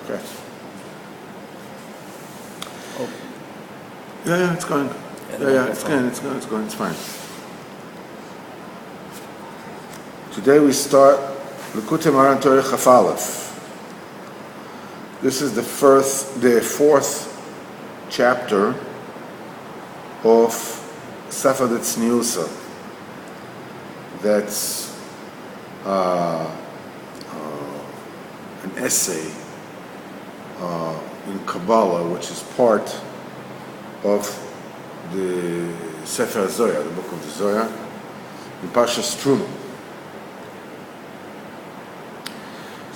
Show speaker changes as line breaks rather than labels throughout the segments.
Okay. Oh. Yeah, it's going. It's going. It's fine. Today we start Likutei Moharan Torah Chaf Aleph. This is the fourth chapter of Sefer Tzniusa. That's an essay in Kabbalah, which is part of the Sefer Zohar, the book of the Zohar, in Parshas Truma.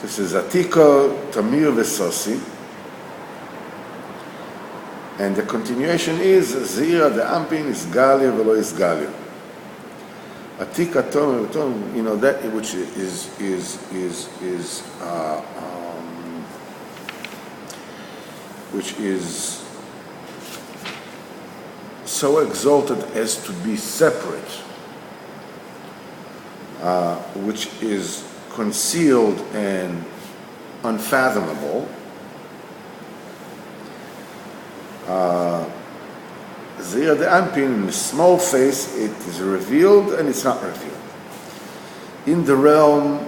This is Atika, Tamir, Vesosi, and the continuation is Zira the Ampin is Galia velo is Galia. Atika Tamir, that which is so exalted as to be separate, which is concealed and unfathomable. Zira the Ampin, in the small face, it is revealed and it's not revealed. In the realm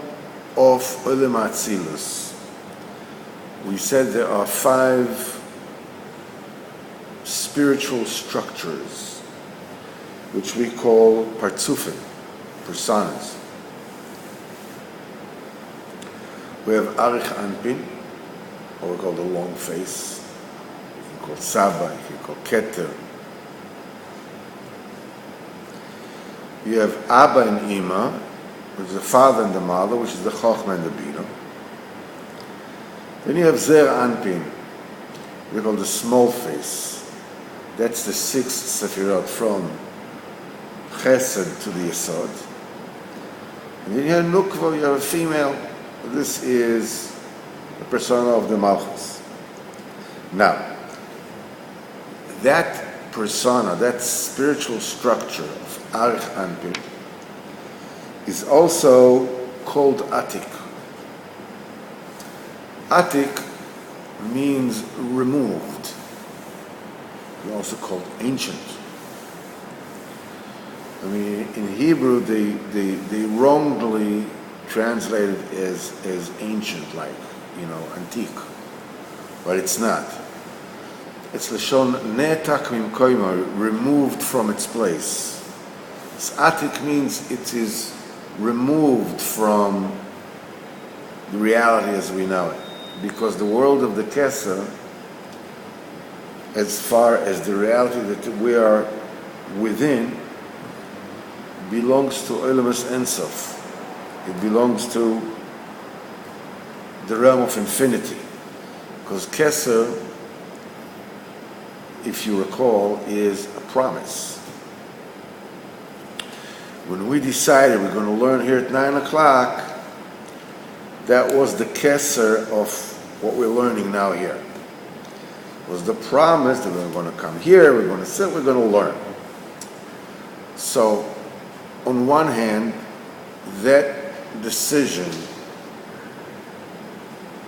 of Olam Atzilus, we said there are 5 spiritual structures, which we call partzufim, personas. We have Arich Anpin, or we call the long face. You can call Saba, you can call Keter. You have Abba and Ima, which is the father and the mother, which is the Chochmah and the Bina. Then you have Zer Anpin, we call the small face. That's the 6th Sefirot, from Chesed to the Yesod. And then you have Nukva, you have a female. This is the persona of the Malchus. Now, that persona, that spiritual structure of Arich Anpin, is also called Atik. Atik means removed. It's also called ancient. I mean, in Hebrew, they wrongly translated as ancient, like, antique. But it's not. It's Lashon ne'etak mimkoimo, removed from its place. Atik means it is removed from the reality as we know it. Because the world of the Kesser, as far as the reality that we are within, belongs to Olamas Ensof. It belongs to the realm of infinity. Because Kesser, if you recall, is a promise. When we decided we're going to learn here at 9 o'clock, that was the Kesser of what we're learning now here. It was the promise that we're going to come here, we're going to sit, we're going to learn. So, on one hand, that decision,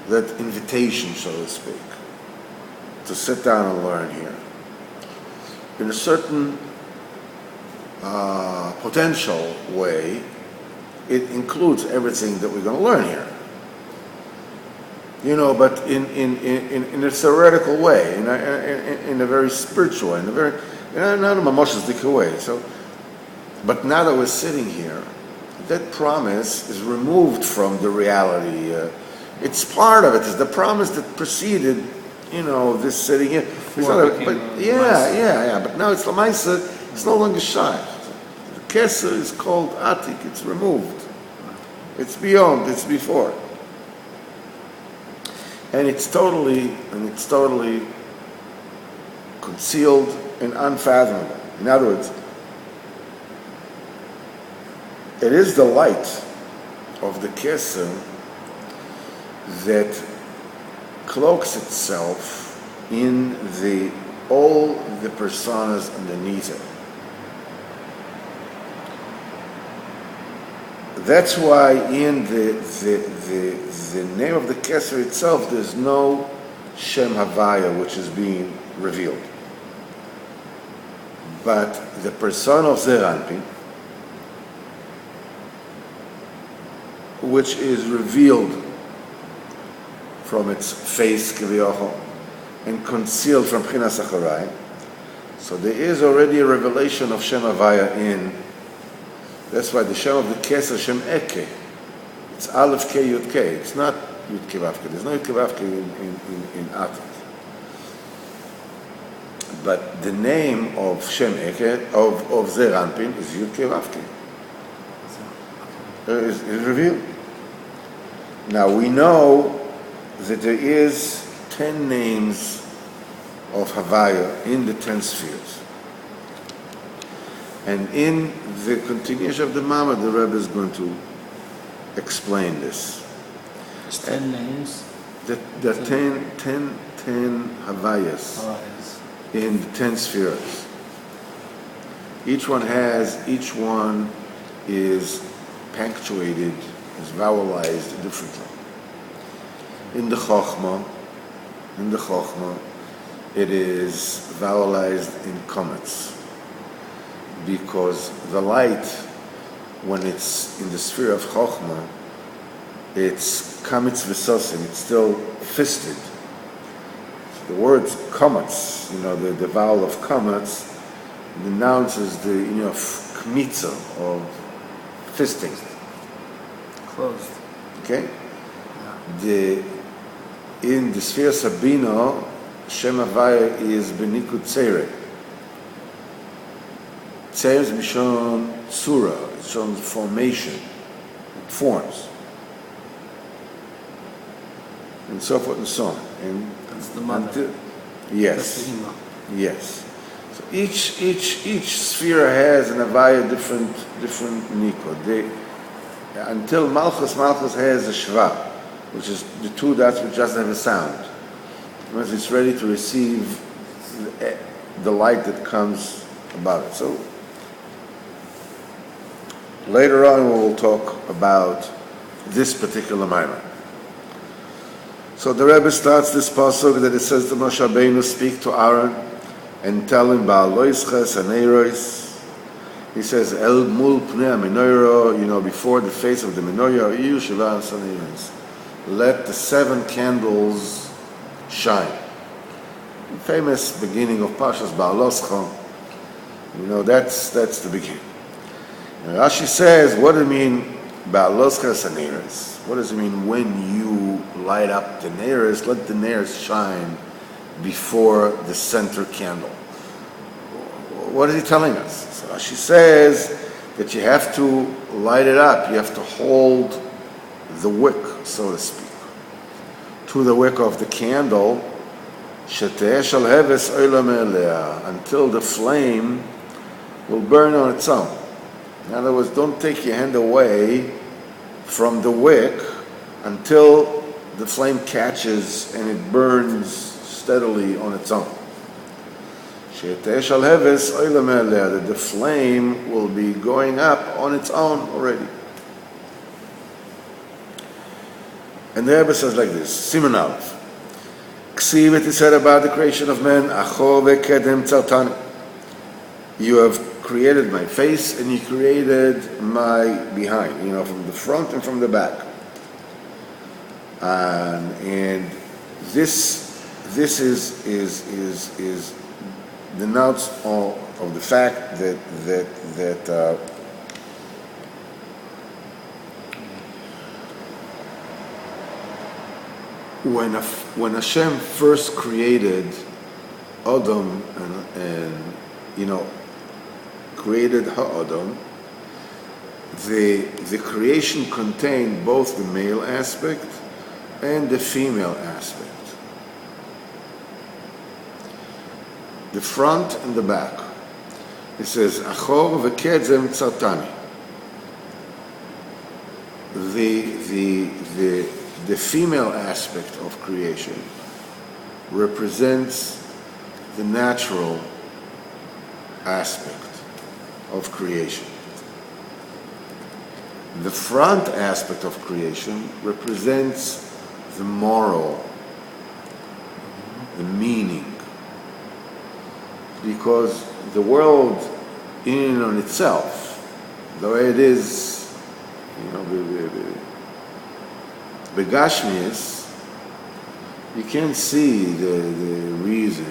that invitation, so to speak, to sit down and learn here, in a certain potential way, it includes everything that we're going to learn here. But in a theoretical way, in a very spiritual way, in a very, not a mamoshasdik way. So, but now that we're sitting here, that promise is removed from the reality. It's part of it. It's the promise that preceded, this sitting here. But now it's Lamaisa. It's no longer shy. The Kesser is called Atik. It's removed. It's beyond. It's before. And it's totally concealed and unfathomable. In other words, it is the light of the Kesser that cloaks itself in all the personas underneath it. That's why in the name of the Keser itself, there's no Shem Havaya which is being revealed. But the persona of Zeir Anpin, which is revealed from its face, Kivyocho, and concealed from Pchinas Acharai, so there is already a revelation of Shem Havaya in. That's why the Shem of the Keser, Shem Eke, it's Aleph K Yud K. It's not Yud Ke Vav Ke. There's no Yud Ke Vav Ke in Atat. But the name of Shem Eke, of Zeir Anpin, is Yud Ke Vav Ke. Is revealed. Now we know that there is 10 names of Havaya in the 10 spheres. And in the continuation of the Mama, the Rebbe is going to explain this.
It's 10 names.
The 10 Havayas in the 10 spheres. Each one is punctuated, is vowelized differently. In the Chochmah, it is vowelized in comets. Because the light, when it's in the sphere of Chochmah, it's kamitz v'sosim, it's still fisted. So the words comets, the vowel of comets, denounces the of kmitza, of fisting.
Closed.
Okay?
Yeah.
In the sphere Sabino, Shem Havaya is benikut tzere. Tzere is mishon surah, it's shown formation, it forms, and so forth and so on. And
that's the mother.
Yes.
That's the Ima.
Yes. So each sphere has an Havaya different Niko. Until Malchus has a Shva, which is the two dots which doesn't have a sound. Once it's ready to receive the light that comes about it. So later on we will talk about this particular Maimon. So the Rebbe starts this pasuk that it says to Moshe Rabbeinu, speak to Aaron and tell him Ba'aloisches Aneiros. He says El Mul Pnei Menorah, before the face of the menorah, Yu Shiva Saneiros. Let the 7 candles shine. The famous beginning of Pashas Ba'aloscha. That's the beginning. And Rashi says, what do you mean Ba'aloscha Saneiros? What does it mean when you light up the neiros? Let the neiros shine before the center candle. What is he telling us? So Rashi says that you have to light it up. You have to hold the wick, so to speak, to the wick of the candle, until the flame will burn on its own. In other words, don't take your hand away from the wick until the flame catches and it burns steadily on its own. That the flame will be going up on its own already. And the Rebbe says like this, Siman Aleph. Ksiv, it is said about the creation of man, Acho vekedem tzartani. You have created my face and you created my behind, from the front and from the back. And this is denotes of the fact that when Hashem first created Adam and created Ha'adam, the creation contained both the male aspect and the female aspect. The front and the back. It says, Achor v'kedzem tzartani. The female aspect of creation represents the natural aspect of creation. The front aspect of creation represents the moral, the meaning, because the world in and on itself, the way it is, begashmius, you can't see the reason,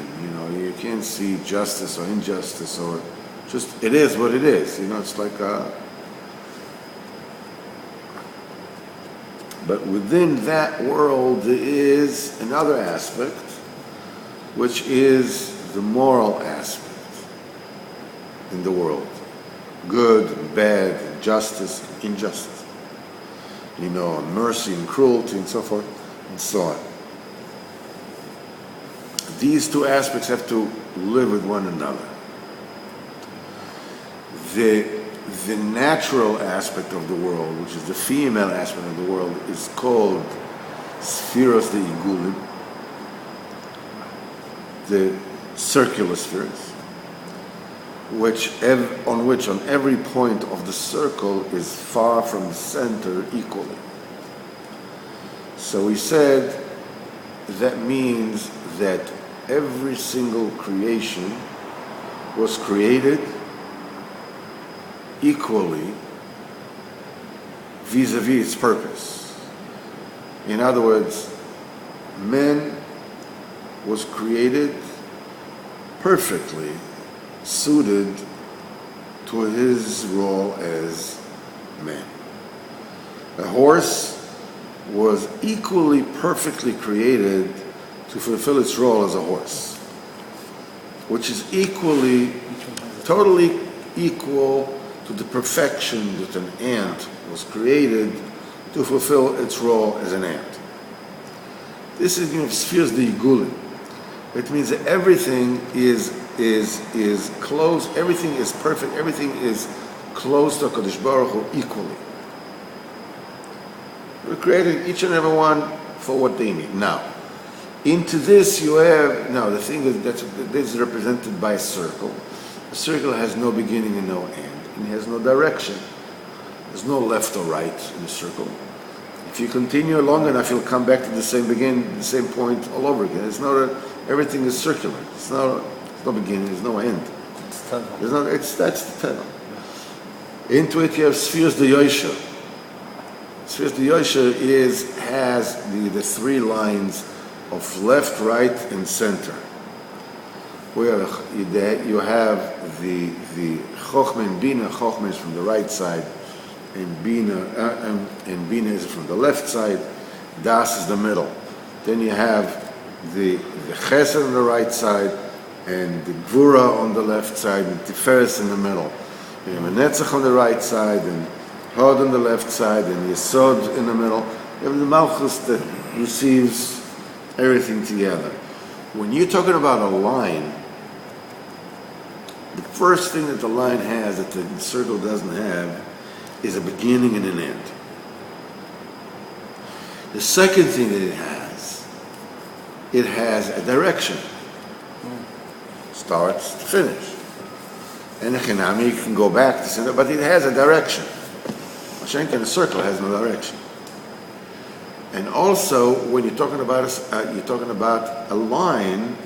you can't see justice or injustice, or just, it is what it is, it's like but within that world there is another aspect, which is the moral aspect in the world. Good and bad, and justice, injustice. Mercy and cruelty and so forth and so on. These two aspects have to live with one another. The natural aspect of the world, which is the female aspect of the world, is called Spheros de Igulim, the circular spheres, on every point of the circle is far from the center equally. So we said that means that every single creation was created equally vis-a-vis its purpose. In other words, man was created perfectly suited to his role as man. A horse was equally perfectly created to fulfill its role as a horse, which is totally equal to the perfection that an ant was created to fulfill its role as an ant. This is spheres the igulim. It means that everything is close, everything is perfect, everything is close to HaKadosh Baruch Hu equally. We're creating each and every one for what they need. Now, into this you have, the thing is that this is represented by a circle. A circle has no beginning and no end, and has no direction. There's no left or right in a circle. If you continue long enough, you'll come back to the same point all over again. Everything is circular. There's no beginning, there's no end. That's the tunnel. Into it you have spheres de Yosha. Spheres de Yosha has the three lines of left, right, and center. Where you have the Chochmah and Bina. Chochmah is from the right side, and Bina is from the left side. Das is the middle. Then you have the Chesed on the right side, and the Gvura on the left side, and Tiferes in the middle. You have a Netzach on the right side, and Hod on the left side, and Yesod in the middle. You have the Malchus that receives everything together. When you're talking about a line, the first thing that the line has that the circle doesn't have is a beginning and an end. The second thing that it has a direction. Starts to finish. And you can go back to center, but it has a direction. Mashenka, the circle has no direction. And also, when you're talking about a line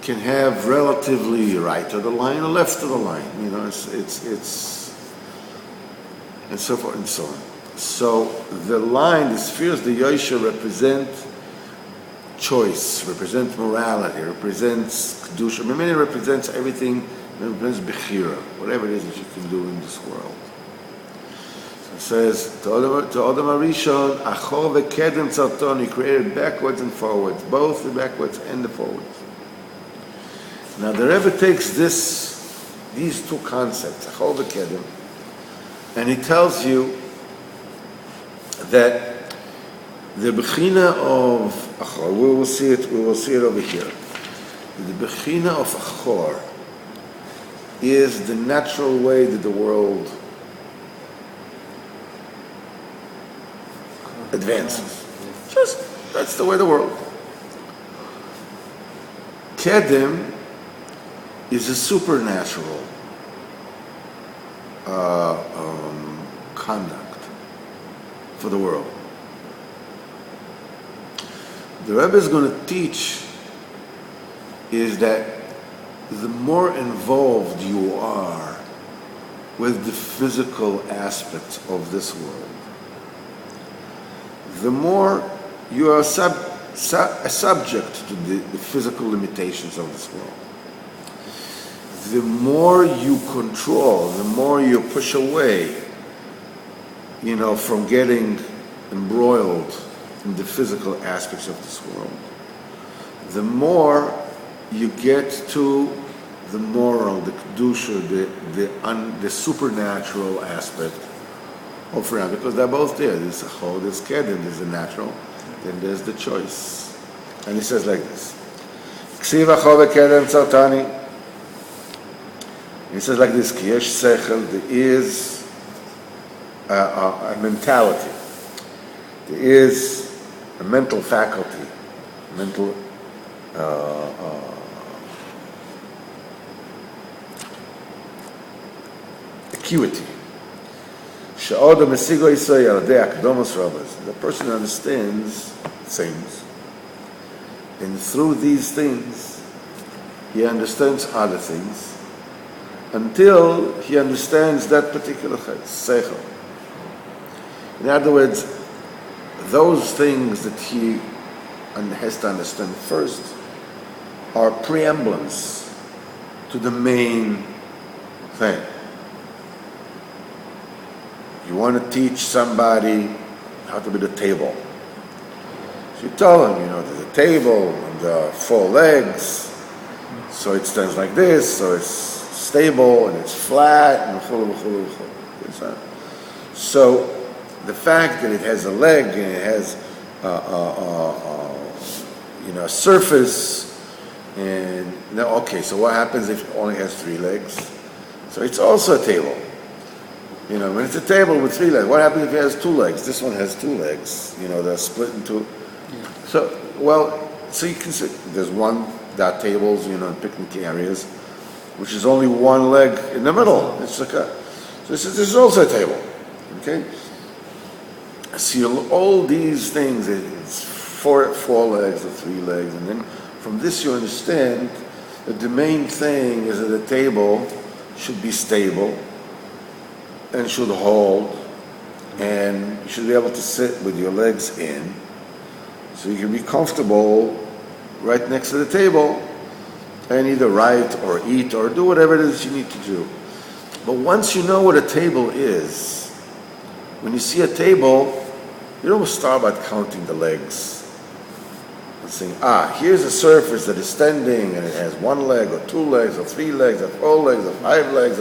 can have relatively right of the line or left of the line. It's and so forth and so on. So the line, the spheres, the Yosha represent choice, represent morality, represents kedusha. It represents everything. It represents bechira, whatever it is that you can do in this world. So it says to Adam Arishon, Achor vekedem tzarton. He created backwards and forwards, both the backwards and the forwards. Now the Rebbe takes these two concepts, Achor vekedem, and he tells you that the bechina of Achor, we will see it over here. The bechina of Achor is the natural way that the world advances. That's the way the world. Kedem is a supernatural conduct for the world. The Rebbe is going to teach is that the more involved you are with the physical aspects of this world, the more you are subject to the physical limitations of this world. The more you control, the more you push away, from getting embroiled in the physical aspects of this world, the more you get to the moral, the kedusha, the supernatural aspect of reality, because they're both there. There's a chol, there's kedem, there's the natural, then there's the choice. And he says like this: Ksiva chol kedem tzartani. He says like this: Ki yesh sechel, there is a mentality, there is a mental faculty, mental acuity. The person understands things, and through these things, he understands other things, until he understands that particular seichel. In other words, those things that he has to understand first are preamblance to the main thing. You want to teach somebody how to build a table. So you tell them, there's a table and 4 legs, so it stands like this, so it's stable and it's flat and so the fact that it has a leg and it has a surface, and so what happens if it only has 3 legs? So it's also a table. When it's a table with 3 legs, what happens if it has 2 legs? This one has 2 legs, they're split into. Yeah. So you can see there's that tables, in picnic areas, which is only 1 leg in the middle. It's like this is also a table. Okay? So all these things, it's 4 legs or 3 legs, and then from this you understand that the main thing is that the table should be stable and should hold, and you should be able to sit with your legs in, so you can be comfortable right next to the table and either write or eat or do whatever it is you need to do. But once you know what a table is, when you see a table, you don't start by counting the legs and saying, here's a surface that is standing and it has 1 leg or 2 legs or 3 legs or 4 legs or 5 legs.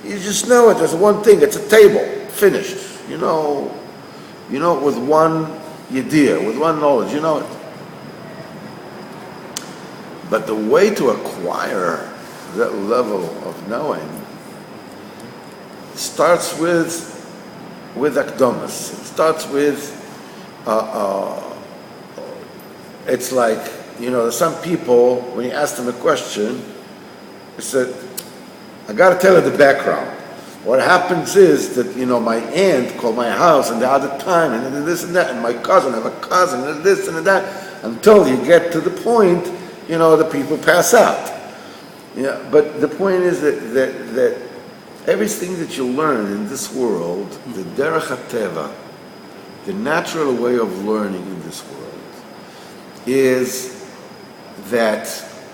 You just know it. There's one thing. It's a table. Finished. You know it with one idea, with one knowledge. You know it. But the way to acquire that level of knowing starts with akdomas. It starts with, it's like, some people, when you ask them a question, they said, I got to tell you the background. What happens is that, my aunt called my house and the other time, and then this and that, and my cousin, I have a cousin, and this and that, until you get to the point, the people pass out. Yeah, but the point is that everything that you learn in this world, the derech hateva, the natural way of learning in this world, is that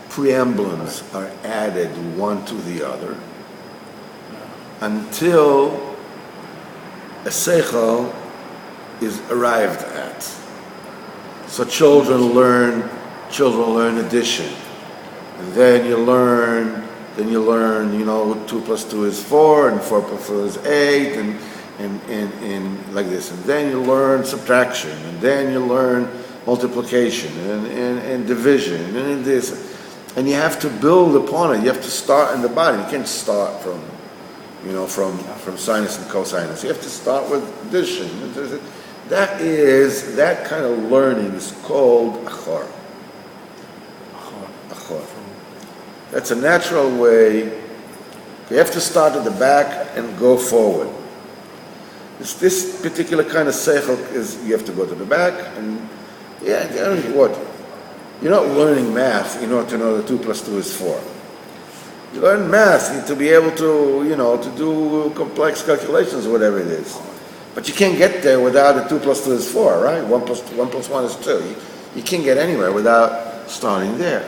preamblums are added one to the other until a seichel is arrived at. So children learn addition, and then you learn 2 plus 2 is 4, and 4 plus 4 is 8, and like this, and then you learn subtraction, and then you learn multiplication and division and this. And you have to build upon it. You have to start in the body. You can't start from sinus and cosinus. You have to start with addition. That kind of learning is called achor. That's a natural way. You have to start at the back and go forward. This particular kind of seichel is you have to go to the back and what? You're not learning math in order to know that 2 plus 2 is 4. You learn math to be able to, to do complex calculations or whatever it is. But you can't get there without a 2 plus 2 is 4, right? 1 plus 1 is 2. You can't get anywhere without starting there.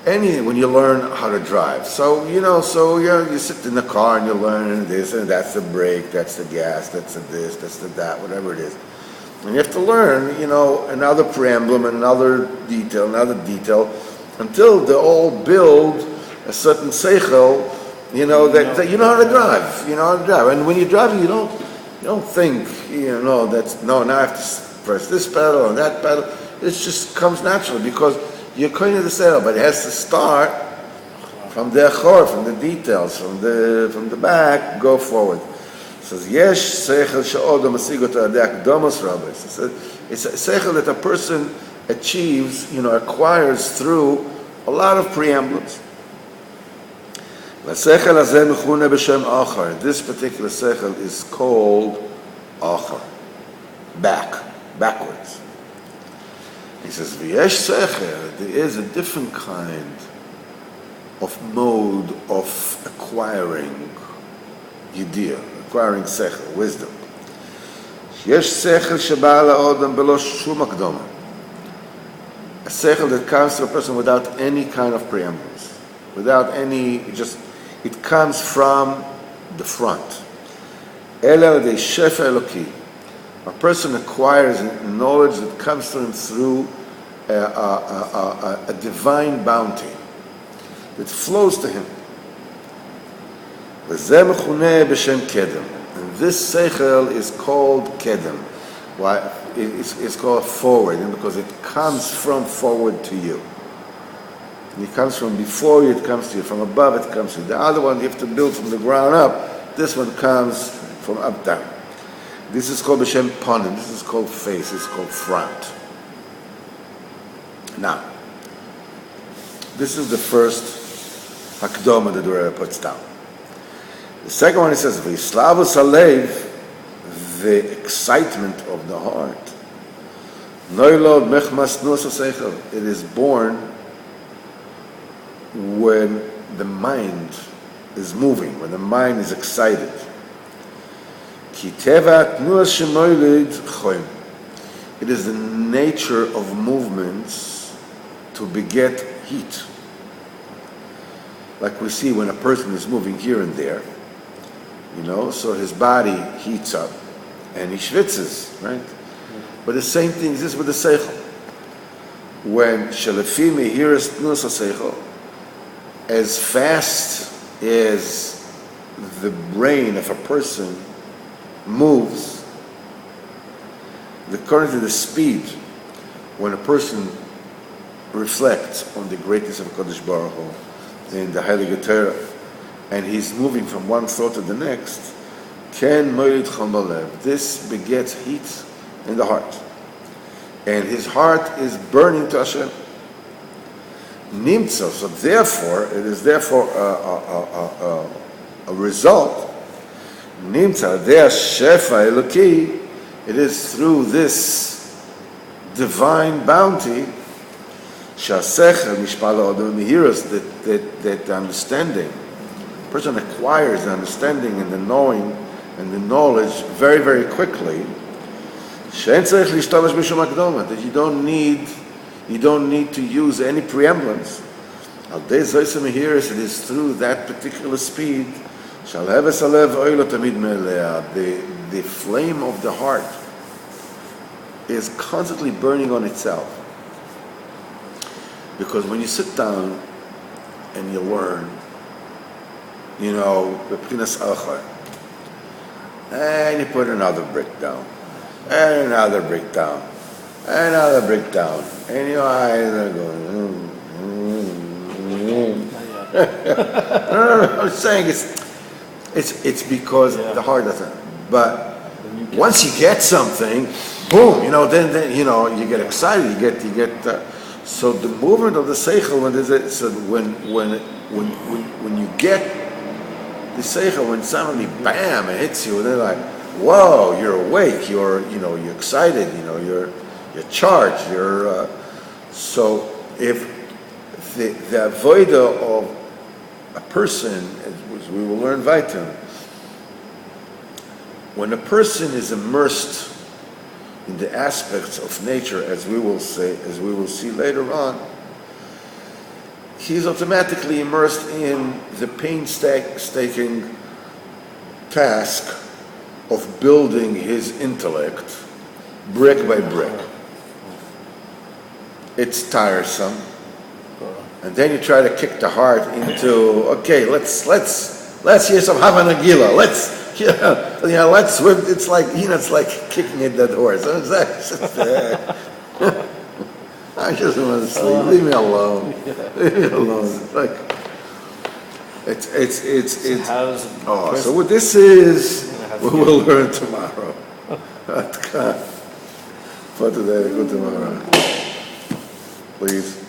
When you learn how to drive. So you sit in the car and you learn this and that's the brake, that's the gas, that's the this, that's the that, whatever it is. And you have to learn, another preamble, another detail, until they all build a certain seichel, that you know how to drive. You know how to drive. And when you're driving, you don't think, now I have to press this pedal and that pedal. It just comes naturally because you're kind of the seichel, but it has to start from the achor, from the details, from the back, go forward. It says, Yesh seichel she'odom asigoto adek domos rabbis. It's a seichel that a person achieves, acquires through a lot of preambles. This particular seichel is called achor, backwards. He says, V'yesh seichel, there is a different kind of mode of acquiring yidiyah, acquiring seichel, wisdom. Yesh seichel sheba la'odam belo shum akdoma. A seichel that comes to a person without any kind of preambles, without any, it comes from the front. Ela de shefa eloki. A person acquires knowledge that comes to him through a divine bounty that flows to him. V'zeh mechuneh b'shem kedem. And this seichel is called kedem. Why? It's called forward, because it comes from forward to you. It comes from before you, it comes to you. From above, it comes to you. The other one, you have to build from the ground up. This one comes from up down. This is called b'shem panim. This is called face. This is called front. Now, this is the first hakdoma that the Rebbe puts down. The second one, he says, v'yislavus halev, the excitement of the heart. Noilod mechmas nusa seichel. It is born when the mind is moving, when the mind is excited. Ki teva tnuas shemoilid choim. It is the nature of movements to beget heat. Like we see when a person is moving here and there, so his body heats up and he schwitzes, right? But the same thing is this with the seichel. When shelefi mehiras tnuas seichel, as fast as the brain of a person moves, according to the speed, when a person reflects on the greatness of HaKadosh Baruch Hu in the Likutei, and he's moving from one thought to the next, ken moilid chom balev. This begets heat in the heart, and his heart is burning to Hashem. Nimtza. So therefore, it is a result. Nimtza der shefa eloki. It is through this divine bounty, shasechel mishpala odom mihiras, that the understanding, the person acquires the understanding and the knowing and the knowledge very, very quickly. She'en tzarich lishtamesh b'shum hakdoma, that you don't need to use any preamblance. Al dei zoyse mihiras, it is through that particular speed. Shalheves alev oilo tamid me'elea. The flame of the heart is constantly burning on itself. Because when you sit down and you learn, b'pchinas achar, and you put another brick down, and another brick down, and another brick down, and your eyes are going. No, I'm saying it's because the heart doesn't. But once you get something, boom, then you get excited. You get. So the movement of the seichel, when you get the seichel, when suddenly bam, it hits you, and they're like, whoa, you're awake, you're excited, you're charged, so if the avodah of a person, as we will learn weiter, when a person is immersed in the aspects of nature, as we will see later on, he's automatically immersed in the painstaking task of building his intellect brick by brick. It's tiresome. And then you try to kick the heart into, okay, let's hear some Hava Nagila. Let's swim. It's like kicking a dead horse. I just want to sleep. Leave me alone. Leave me alone. It's like it's. So what this is, we will learn tomorrow. For today, good tomorrow. Please.